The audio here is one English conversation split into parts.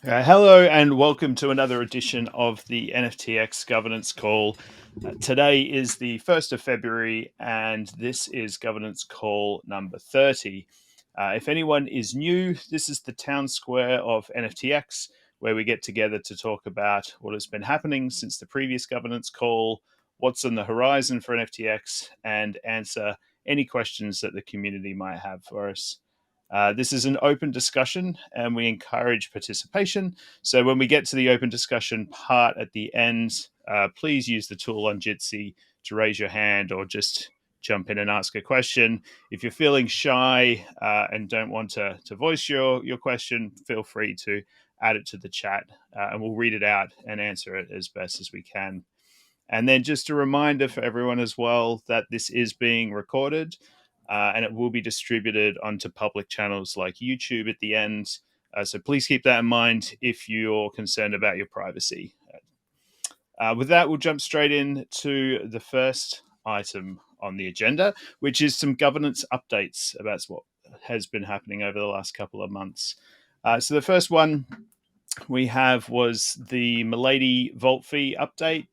Hello and welcome to another edition of the NFTX governance call. Today is the 1st of February and this is governance call number 30. If anyone is new, this is the town square of NFTX where we get together to talk about what has been happening since the previous governance call, what's on the horizon for NFTX, and answer any questions that the community might have for us. This is an open discussion and we encourage participation. So when we get to the open discussion part at the end, please use the tool on Jitsi to raise your hand or just jump in and ask a question. If you're feeling shy and don't want to voice your question, feel free to add it to the chat and we'll read it out and answer it as best as we can. And then just a reminder for everyone as well that this is being recorded and it will be distributed onto public channels like YouTube at the end. So please keep that in mind if you're concerned about your privacy. With that, we'll jump straight into the first item on the agenda, which is some governance updates about what has been happening over the last couple of months. So the first one we have was the Milady vault fee update.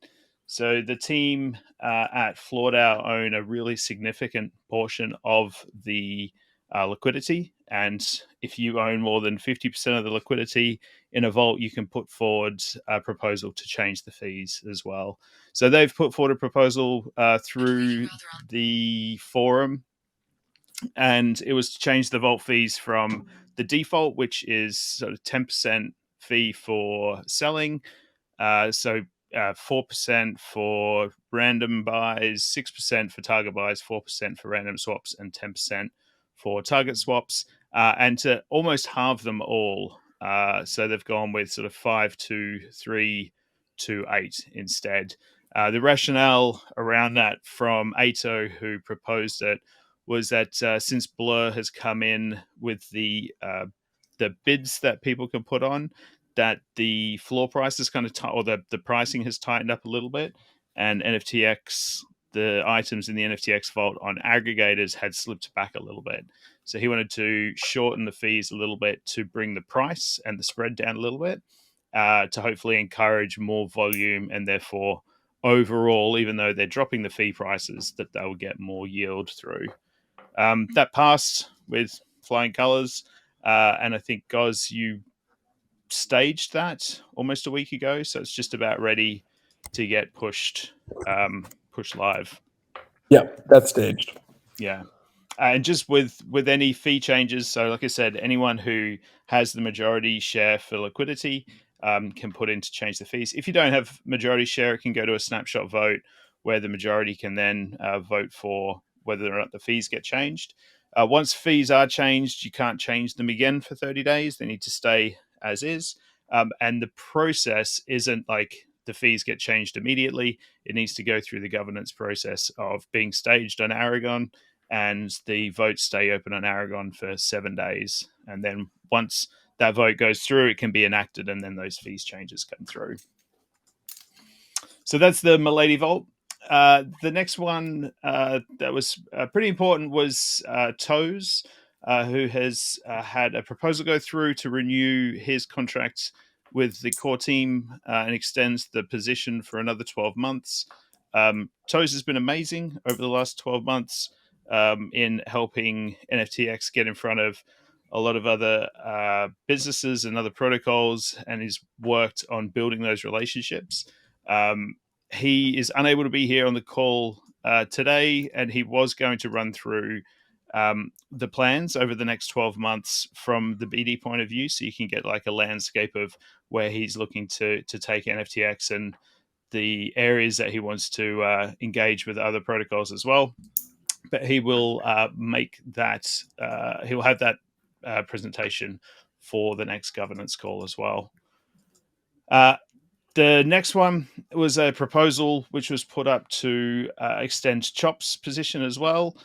So the team at FloorDAO own a really significant portion of the liquidity. And if you own more than 50% of the liquidity in a vault, you can put forward a proposal to change the fees as well. So they've put forward a proposal through the forum, and it was to change the vault fees from the default, which is sort of 10% fee for selling. 4% for random buys, 6% for target buys, 4% for random swaps, and 10% for target swaps, and to almost halve them all. So they've gone with sort of 5 to 3 to 8 instead. The rationale around that from Ato, who proposed it, was that since Blur has come in with the bids that people can put on, that the floor price is kind of or the pricing has tightened up a little bit, and the items in the NFTX vault on aggregators had slipped back a little bit. So he wanted to shorten the fees a little bit to bring the price and the spread down a little bit to hopefully encourage more volume, and therefore overall, even though they're dropping the fee prices, that they'll get more yield through. That passed with flying colors. And I think, Goz, you staged that almost a week ago, so it's just about ready to get pushed live. Yeah, that's staged. Yeah. And just with any fee changes, so like I said, anyone who has the majority share for liquidity can put in to change the fees. If you don't have majority share, it can go to a snapshot vote where the majority can then vote for whether or not the fees get changed. Once fees are changed, you can't change them again for 30 days. They need to stay as is. And the process isn't like the fees get changed immediately. It needs to go through the governance process of being staged on Aragon, and the votes stay open on Aragon for 7 days. And then once that vote goes through, it can be enacted, and then those fees changes come through. So that's the Milady Vault. The next one that was pretty important was Toes, who has had a proposal go through to renew his contract with the core team and extends the position for another 12 months. Toes has been amazing over the last 12 months in helping NFTX get in front of a lot of other businesses and other protocols, and he's worked on building those relationships. He is unable to be here on the call today, and he was going to run through the plans over the next 12 months from the BD point of view, so you can get like a landscape of where he's looking to take NFTX and the areas that he wants to engage with other protocols as well. But he will make that, he will have that presentation for the next governance call as well. The next one was a proposal which was put up to extend Chop's position as well.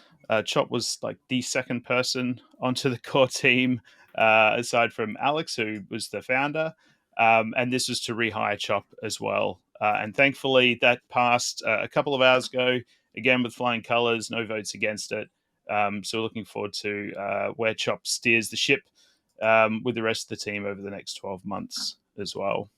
Chop was like the second person onto the core team, aside from Alex, who was the founder. And this was to rehire Chop as well. And thankfully, that passed a couple of hours ago, again with flying colors, no votes against it. So looking forward to where Chop steers the ship with the rest of the team over the next 12 months as well.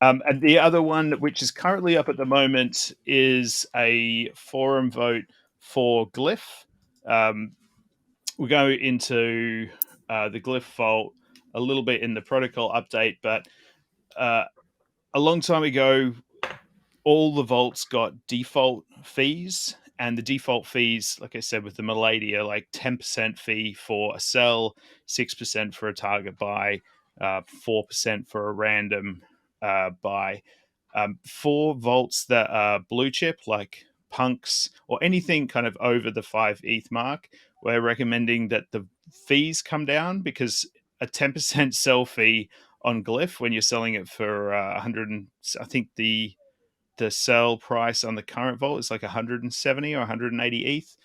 And the other one, which is currently up at the moment, is a forum vote for Glyph. We'll go into the Glyph vault a little bit in the protocol update, but a long time ago, all the vaults got default fees, and the default fees, like I said, with the Milady, are like 10% fee for a sell, 6% for a target buy, 4% for a random buy. For vaults that are blue chip, like punks or anything kind of over the 5 ETH mark, we're recommending that the fees come down, because a 10% sell fee on Glyph when you're selling it for 100, I think the sell price on the current vault is like 170 or 180 ETH.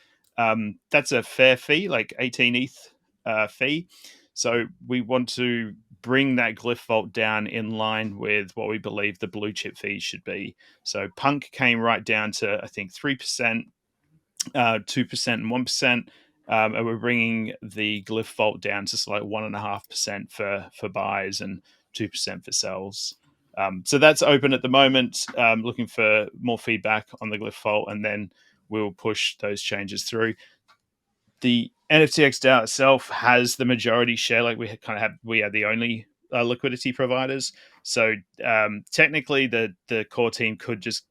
That's a fair fee, like 18 ETH fee. So we want to bring that Glyph vault down in line with what we believe the blue chip fees should be. So Punk came right down to, I think, 3%, 2% and 1%. And we're bringing the Glyph vault down to like 1.5% for buys and 2% for sells. So that's open at the moment. Looking for more feedback on the Glyph vault, and then we'll push those changes through. The NFTX DAO itself has the majority share. Like we are the only liquidity providers. So technically, the core team could just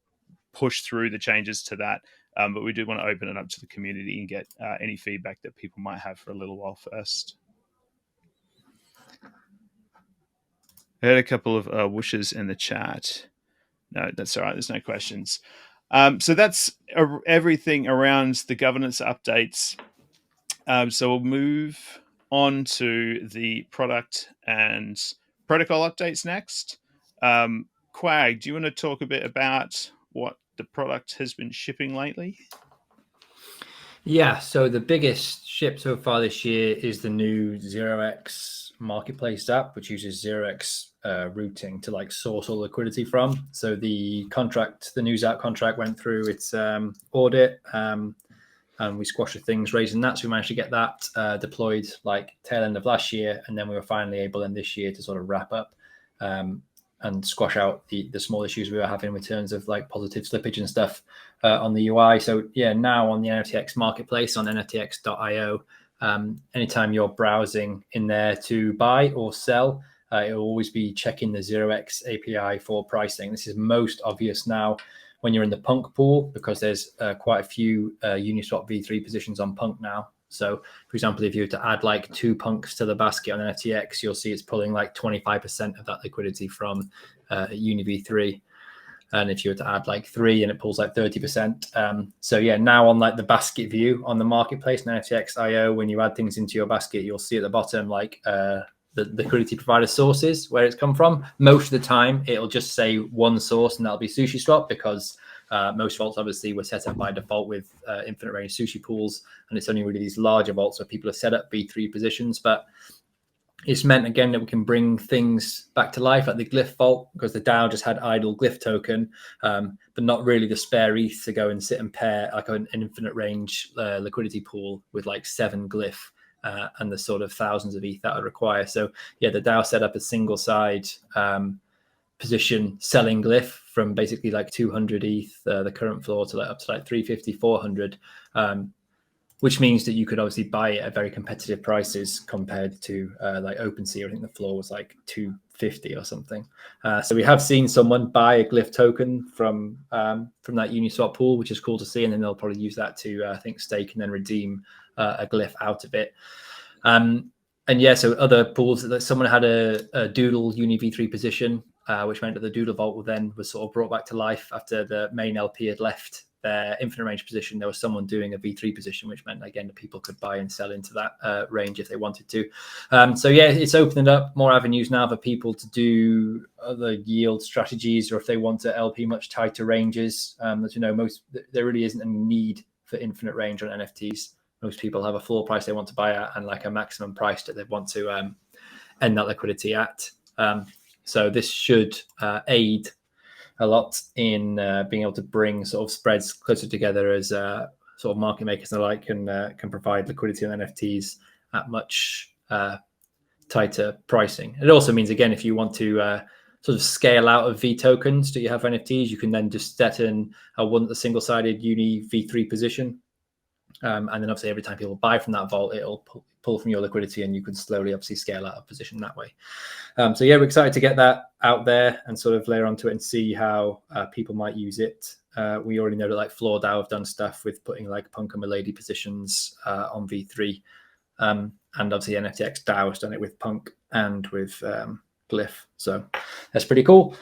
push through the changes to that. But we do want to open it up to the community and get any feedback that people might have for a little while first. I heard a couple of whooshes in the chat. No, that's all right. There's no questions. So that's everything around the governance updates. So we'll move on to the product and protocol updates next. Quag, do you want to talk a bit about what the product has been shipping lately? Yeah, so the biggest ship so far this year is the new 0x marketplace app, which uses 0x routing to like source all liquidity from. So the contract, the news app contract, went through its audit, and we squashed the things raising that. So we managed to get that deployed like tail end of last year, and then we were finally able in this year to sort of wrap up and squash out the small issues we were having in terms of like positive slippage and stuff on the UI. So yeah, now on the NFTX marketplace on NFTX.io, anytime you're browsing in there to buy or sell, it will always be checking the 0x API for pricing. This is most obvious now when you're in the Punk pool, because there's quite a few Uniswap v3 positions on Punk now. So, for example, if you were to add like 2 punks to the basket on NFTX, you'll see it's pulling like 25% of that liquidity from Uni v3. And if you were to add like 3, and it pulls like 30%. So yeah, now on like the basket view on the marketplace, NFTX.io, when you add things into your basket, you'll see at the bottom like the liquidity provider sources, where it's come from. Most of the time, it'll just say one source, and that'll be SushiSwap, because most vaults obviously were set up by default with infinite range Sushi pools, and it's only really these larger vaults where people have set up V3 positions. But it's meant, again, that we can bring things back to life, like the Glyph vault, because the DAO just had idle Glyph token, but not really the spare ETH to go and sit and pair like an infinite range liquidity pool with like 7 Glyph and the sort of thousands of ETH that would require. So yeah, the DAO set up a single side position selling Glyph from basically like 200 ETH, the current floor, to like up to like 350, 400, which means that you could obviously buy it at very competitive prices compared to like OpenSea. I think the floor was like 250 or something. So we have seen someone buy a Glyph token from that Uniswap pool, which is cool to see, and then they'll probably use that to I think stake and then redeem a Glyph out of it. And yeah, so other pools, that someone had a Doodle Uni v3 position, which meant that the Doodle vault then was sort of brought back to life after the main LP had left their infinite range position. There was someone doing a V3 position, which meant again that people could buy and sell into that range if they wanted to. So yeah, it's opening up more avenues now for people to do other yield strategies, or if they want to LP much tighter ranges. As you know, there really isn't a need for infinite range on NFTs. Most people have a floor price they want to buy at and like a maximum price that they want to end that liquidity at. So this should aid a lot in being able to bring sort of spreads closer together, as sort of market makers and the like can provide liquidity on NFTs at much tighter pricing. It also means, again, if you want to sort of scale out of V tokens that you have NFTs, you can then just set in a single-sided Uni V3 position. And then obviously every time people buy from that vault, it'll pull from your liquidity, and you can slowly obviously scale out of position that way. So yeah, we're excited to get that out there and sort of layer onto it and see how people might use it. We already know that like FloorDAO have done stuff with putting like Punk and Milady positions on V3. And obviously NFTX DAO has done it with Punk and with Glyph. So that's pretty cool.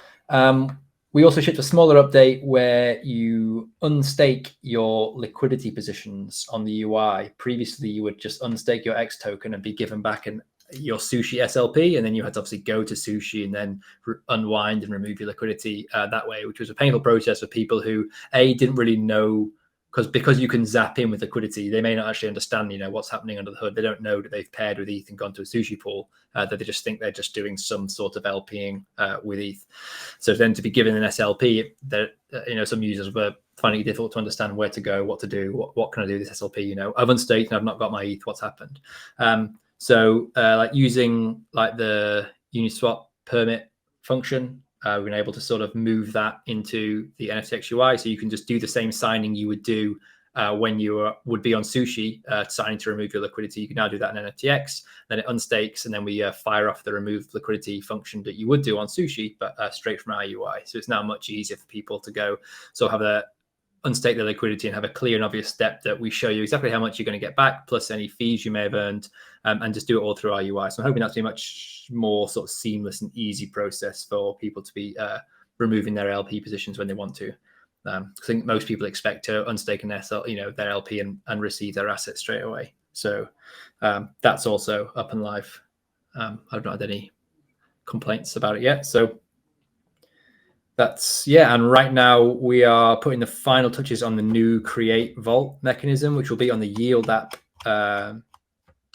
We also shipped a smaller update where you unstake your liquidity positions on the UI. Previously, you would just unstake your X token and be given back your Sushi SLP, and then you had to obviously go to Sushi and then unwind and remove your liquidity that way, which was a painful process for people who didn't really know, because you can zap in with liquidity. They may not actually understand, what's happening under the hood. They don't know that they've paired with ETH and gone to a Sushi pool. That they just think they're just doing some sort of LPing with ETH. So then to be given an SLP, that some users were finding it difficult to understand where to go, what to do, what can I do with this SLP? I've unstaked and I've not got my ETH. What's happened? So like using like the Uniswap permit function, we've been able to sort of move that into the NFTX UI. So you can just do the same signing you would do when you would be on Sushi, signing to remove your liquidity. You can now do that in NFTX. Then it unstakes, and then we fire off the remove liquidity function that you would do on Sushi, but straight from our UI. So it's now much easier for people to go, so have a unstake the liquidity and have a clear and obvious step that we show you exactly how much you're going to get back, plus any fees you may have earned, and just do it all through our UI. So I'm hoping that's a much more sort of seamless and easy process for people to be removing their LP positions when they want to. I think most people expect to unstake their LP and receive their assets straight away. So that's also up and live. I've not had any complaints about it yet. So and right now we are putting the final touches on the new create vault mechanism, which will be on the Yield app to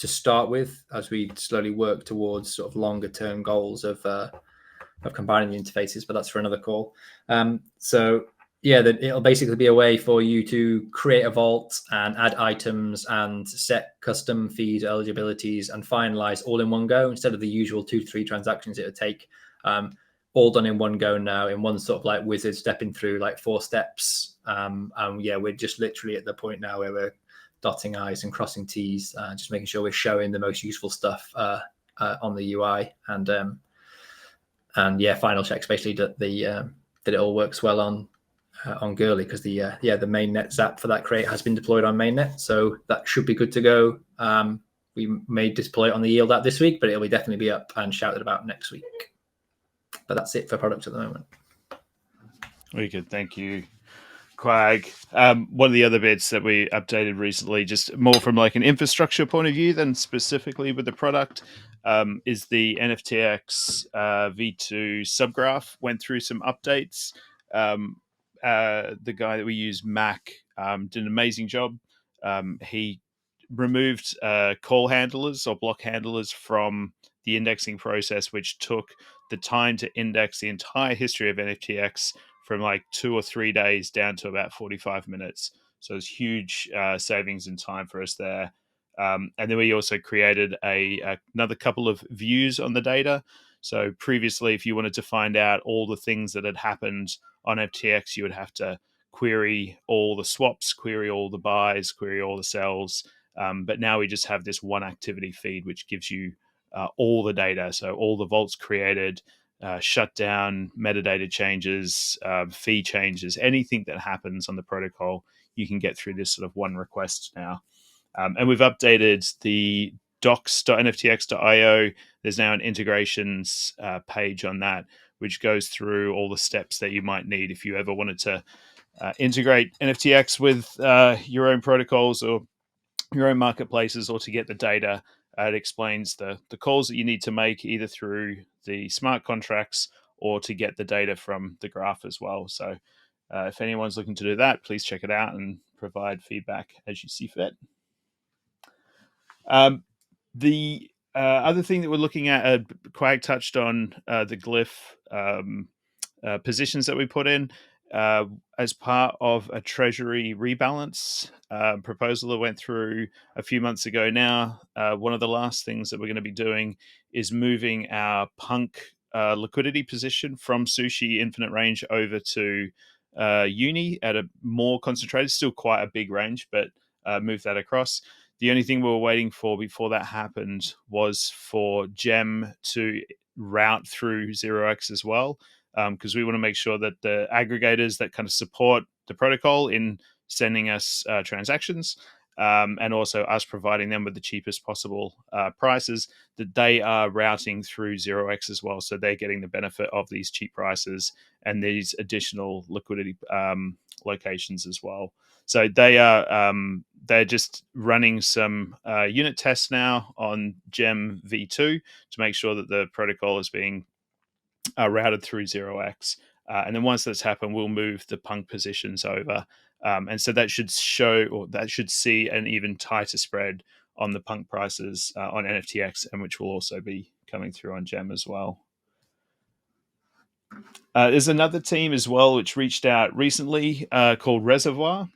start with, as we slowly work towards sort of longer term goals of combining the interfaces, but that's for another call. That it'll basically be a way for you to create a vault and add items and set custom fees, eligibilities, and finalize all in one go, instead of the usual 2 to 3 transactions it would take. All done in one go now, in one sort of like wizard, stepping through like 4 steps. We're just literally at the point now where we're dotting I's and crossing T's, just making sure we're showing the most useful stuff on the UI, and final checks basically that that it all works well on Girly, because the mainnet zap for that crate has been deployed on mainnet, so that should be good to go. We may deploy it on the Yield app this week, but it'll definitely be up and shouted about next week. But that's it for product at the moment. Very good. Thank you, Quag. One of the other bits that we updated recently, just more from like an infrastructure point of view than specifically with the product, is the NFTX V2 subgraph went through some updates. The guy that we use, Mac, did an amazing job. He removed call handlers or block handlers from the indexing process, which took the time to index the entire history of NFTX from like 2 or 3 days down to about 45 minutes. So it's huge savings in time for us there. And then we also created another couple of views on the data. So previously, if you wanted to find out all the things that had happened on FTX, you would have to query all the swaps, query all the buys, query all the sells. But now we just have this one activity feed, which gives you all the data. So all the vaults created, shutdown, metadata changes, fee changes, anything that happens on the protocol, you can get through this sort of one request now. And we've updated the docs.nftx.io. There's now an integrations page on that, which goes through all the steps that you might need if you ever wanted to integrate NFTX with your own protocols or your own marketplaces, or to get the data. It explains the calls that you need to make either through the smart contracts or to get the data from the graph as well. So if anyone's looking to do that, please check it out and provide feedback as you see fit. The other thing that we're looking at, Quag touched on the Glyph positions that we put in as part of a treasury rebalance proposal that went through a few months ago now. One of the last things that we're going to be doing is moving our Punk liquidity position from Sushi Infinite Range over to Uni at a more concentrated, still quite a big range, but move that across. The only thing we were waiting for before that happened was for Gem to route through 0x as well, because we want to make sure that the aggregators that kind of support the protocol in sending us transactions, and also us providing them with the cheapest possible prices, that they are routing through 0x as well. So they're getting the benefit of these cheap prices and these additional liquidity locations as well. So they're just running some unit tests now on Gem v2 to make sure that the protocol is being routed through 0x. And then once that's happened, we'll move the Punk positions over. And so that should show, or that should see, an even tighter spread on the Punk prices on NFTX, and which will also be coming through on Gem as well. There's another team as well which reached out recently called Reservoir.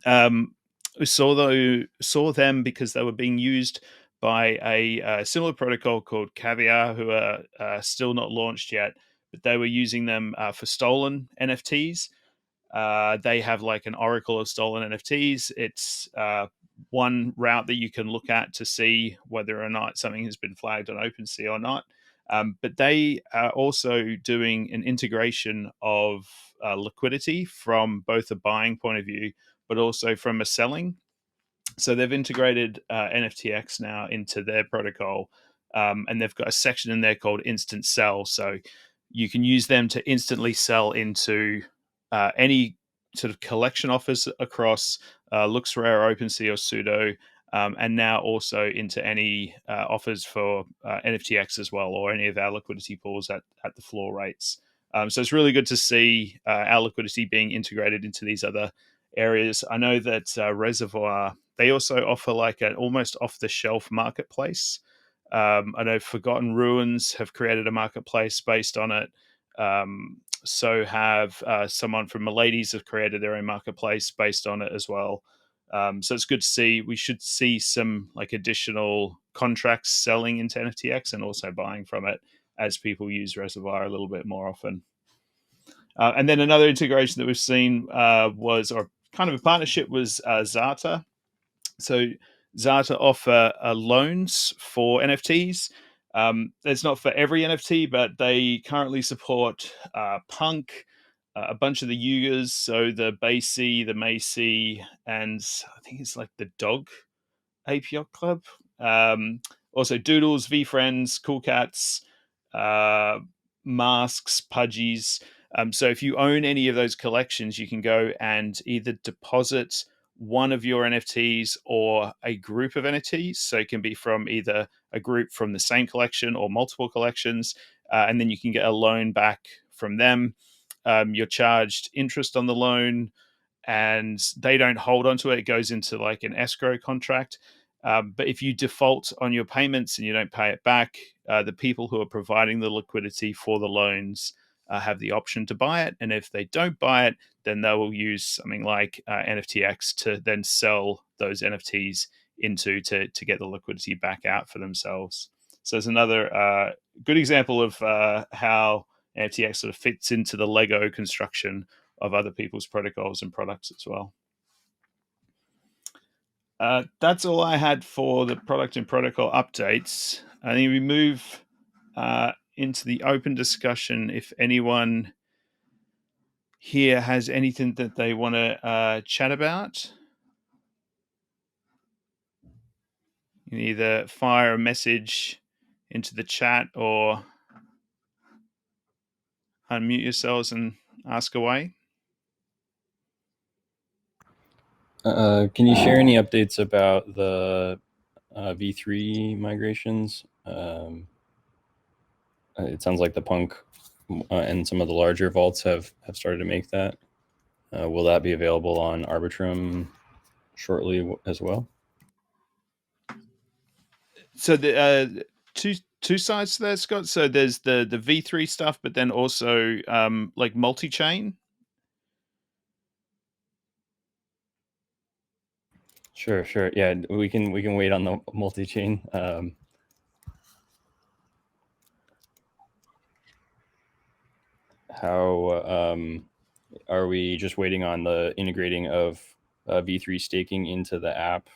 We saw them because they were being used by a similar protocol called Caviar, who are still not launched yet, but they were using them for stolen NFTs. They have like an oracle of stolen NFTs. It's one route that you can look at to see whether or not something has been flagged on OpenSea or not. But they are also doing an integration of liquidity from both a buying point of view, but also from a selling. So they've integrated NFTX now into their protocol, and they've got a section in there called Instant Sell. So you can use them to instantly sell into any sort of collection offers across LooksRare, OpenSea, or Sudo, and now also into any offers for NFTX as well, or any of our liquidity pools at the floor rates. So it's really good to see our liquidity being integrated into these other areas. I know that Reservoir, they also offer like an almost off-the-shelf marketplace. I know Forgotten Ruins have created a marketplace based on it. So have someone from Milady's have created their own marketplace based on it as well. So it's good to see. We should see some like additional contracts selling into NFTX and also buying from it as people use Reservoir a little bit more often. And then another integration that we've seen was, or kind of a partnership, was Zharta. So Zharta offer loans for NFTs. It's not for every NFT, but they currently support Punk, a bunch of the Yugas, so the Basie, the Macy, and I think it's like the Dog Ape Yacht Club. Also Doodles, V-Friends, Cool Cats, Masks, Pudgies. So if you own any of those collections, you can go and either deposit one of your NFTs or a group of NFTs. So it can be from either a group from the same collection or multiple collections, and then you can get a loan back from them. You're charged interest on the loan, and they don't hold onto it. It goes into like an escrow contract. But if you default on your payments and you don't pay it back, the people who are providing the liquidity for the loans have the option to buy it. And if they don't buy it, then they will use something like NFTX to then sell those NFTs into to get the liquidity back out for themselves. So there's another good example of how NFTX sort of fits into the Lego construction of other people's protocols and products as well. That's all I had for the product and protocol updates. I think we move into the open discussion. If anyone here has anything that they want to chat about, you can either fire a message into the chat or unmute yourselves and ask away. Can you share any updates about the V3 migrations? It sounds like the Punk and some of the larger vaults have started to make that. Will that be available on Arbitrum shortly as well? So the two sides to that, Scott. So there's the V3 stuff, but then also like multi-chain. Sure. Yeah, we can wait on the multi-chain. how are we just waiting on the integrating of V3 staking into the app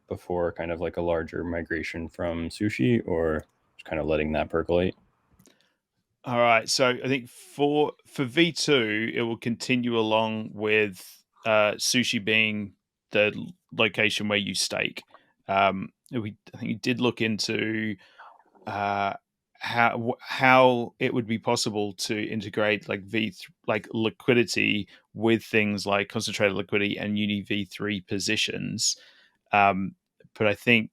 before kind of like a larger migration from Sushi, or just kind of letting that percolate? All right. So I think for V2, it will continue along with Sushi being the location where you stake. I think you did look into how it would be possible to integrate like like liquidity with things like concentrated liquidity and Uni V3 positions. But I think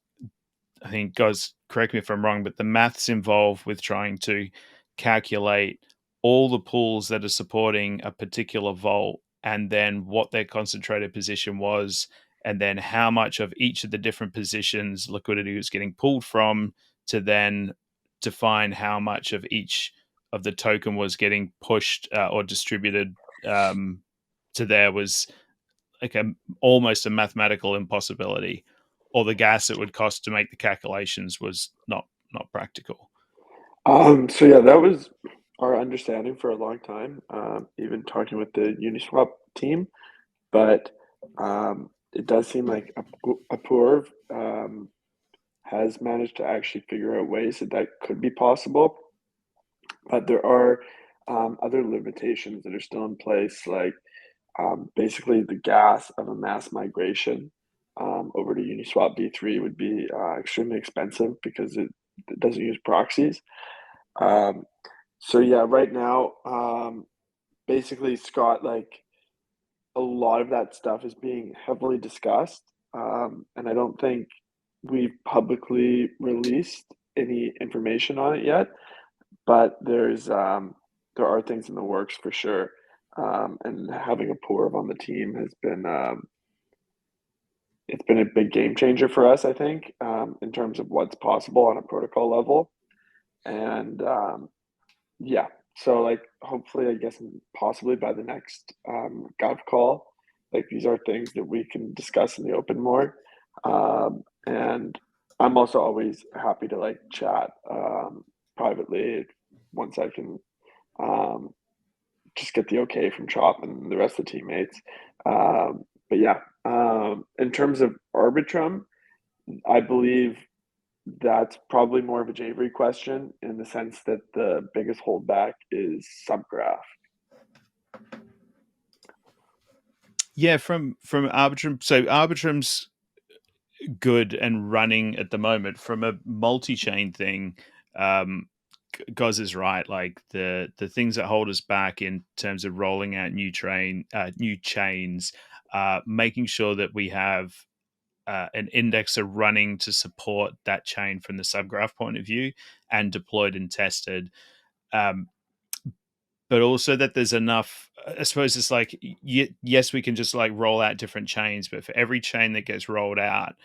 guys, correct me if I'm wrong, but the maths involved with trying to calculate all the pools that are supporting a particular vault and then what their concentrated position was, and then how much of each of the different positions liquidity was getting pulled from, to then define how much of each of the token was getting pushed or distributed to there, was like almost a mathematical impossibility. Or the gas it would cost to make the calculations was not practical. So yeah, that was our understanding for a long time, even talking with the Uniswap team. But it does seem like Apoorv has managed to actually figure out ways that could be possible. But there are other limitations that are still in place, like basically the gas of a mass migration over to Uniswap V3 would be extremely expensive because it doesn't use proxies. So yeah, right now, basically, Scott, like a lot of that stuff is being heavily discussed, and I don't think we've publicly released any information on it yet. But there are things in the works for sure, and having a Apoorv on the team has been it's been a big game changer for us, I think, in terms of what's possible on a protocol level. And yeah, so like hopefully, I guess possibly by the next Gov call, like these are things that we can discuss in the open more. And I'm also always happy to like chat privately once I can just get the okay from Chop and the rest of the teammates. But yeah, in terms of Arbitrum, I believe that's probably more of a Javery question in the sense that the biggest holdback is Subgraph. Yeah, from Arbitrum. So Arbitrum's good and running at the moment. From a multi-chain thing, Goz is right. Like the things that hold us back in terms of rolling out new chains, making sure that we have an indexer running to support that chain from the Subgraph point of view and deployed and tested. But also that there's enough, I suppose it's like, yes, we can just like roll out different chains, but for every chain that gets rolled out,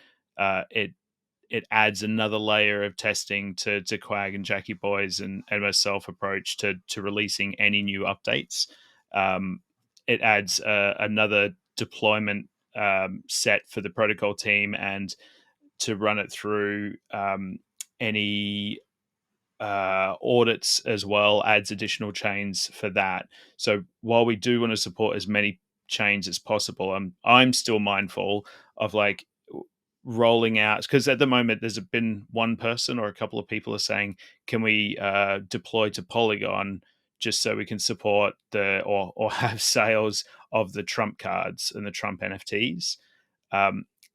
it adds another layer of testing to Quag and Jackie Boys and myself approach to releasing any new updates. It adds another deployment set for the protocol team, and to run it through any audits as well, adds additional chains for that. So while we do want to support as many chains as possible, I'm still mindful of like rolling out, because at the moment there's been one person or a couple of people are saying, can we deploy to Polygon just so we can support the or have sales of the Trump cards and the Trump NFTs.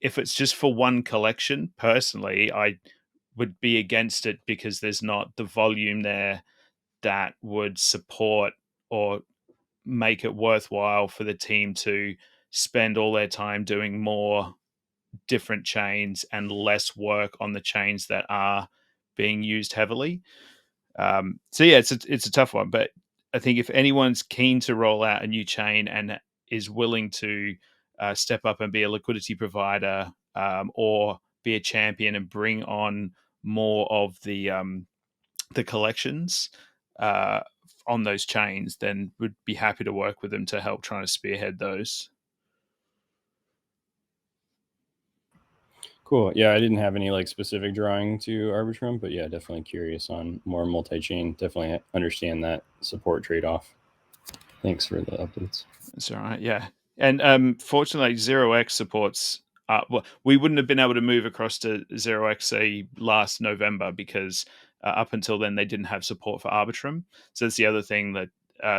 If it's just for one collection, personally, I would be against it because there's not the volume there that would support or make it worthwhile for the team to spend all their time doing more different chains and less work on the chains that are being used heavily. So yeah, it's a tough one, but I think if anyone's keen to roll out a new chain and is willing to step up and be a liquidity provider, or be a champion and bring on more of the collections on those chains, then would be happy to work with them to help try to spearhead those. Cool. Yeah, I didn't have any like specific drawing to Arbitrum, but yeah, definitely curious on more multi-chain. Definitely understand that support trade-off. Thanks for the updates. That's all right. Yeah. And fortunately, 0x supports. Well, we wouldn't have been able to move across to 0x say last November because up until then they didn't have support for Arbitrum. So that's the other thing that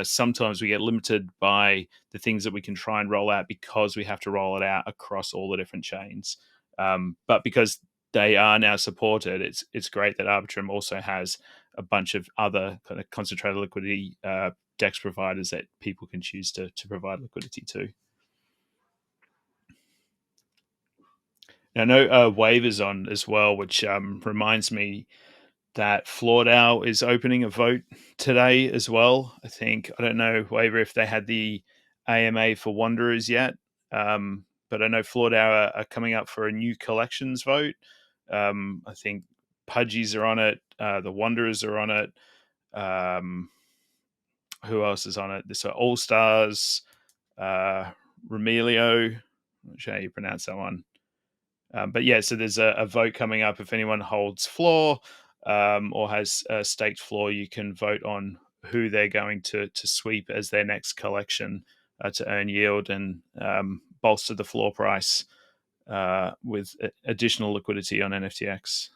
sometimes we get limited by the things that we can try and roll out because we have to roll it out across all the different chains. But because they are now supported, it's great that Arbitrum also has a bunch of other kind of concentrated liquidity DEX providers that people can choose to provide liquidity to. Now, I know Wave is on as well, which reminds me that FloorDAO is opening a vote today as well. I don't know, Wave, if they had the AMA for Wanderers yet, but I know FloorDAO are coming up for a new collections vote. I think Pudgies are on it. The Wanderers are on it. Who else is on it? This are All Stars, Remilio. I'm not sure how you pronounce that one. But yeah, so there's a vote coming up. If anyone holds floor or has staked floor, you can vote on who they're going to sweep as their next collection to earn yield and bolster the floor price with additional liquidity on NFTX.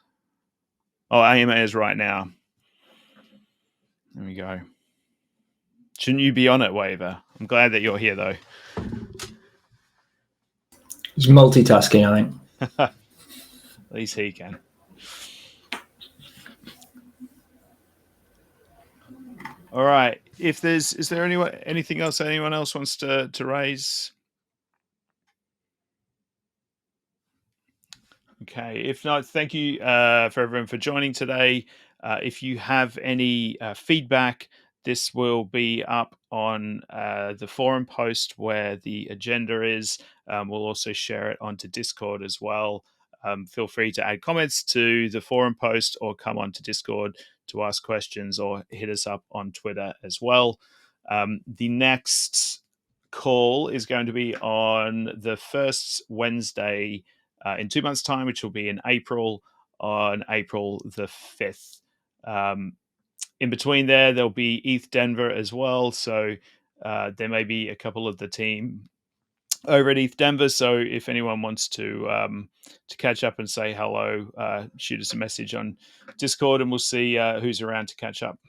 Oh, AMA is right now. There we go. Shouldn't you be on it, Waver? I'm glad that you're here, though. He's multitasking, I think. At least he can. All right. Is there anything else anyone else wants to raise? Okay. If not, thank you for everyone for joining today. If you have any feedback, this will be up on the forum post where the agenda is. We'll also share it onto Discord as well. Feel free to add comments to the forum post or come onto Discord to ask questions or hit us up on Twitter as well. The next call is going to be on the first Wednesday in 2 months' time, which will be in April, on April the 5th. In between there'll be ETH Denver as well. So there may be a couple of the team over at ETH Denver. So if anyone wants to catch up and say hello, shoot us a message on Discord and we'll see who's around to catch up.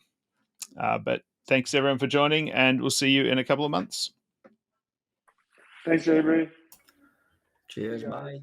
But thanks everyone for joining, and we'll see you in a couple of months. Thanks, everybody. Cheers. Bye.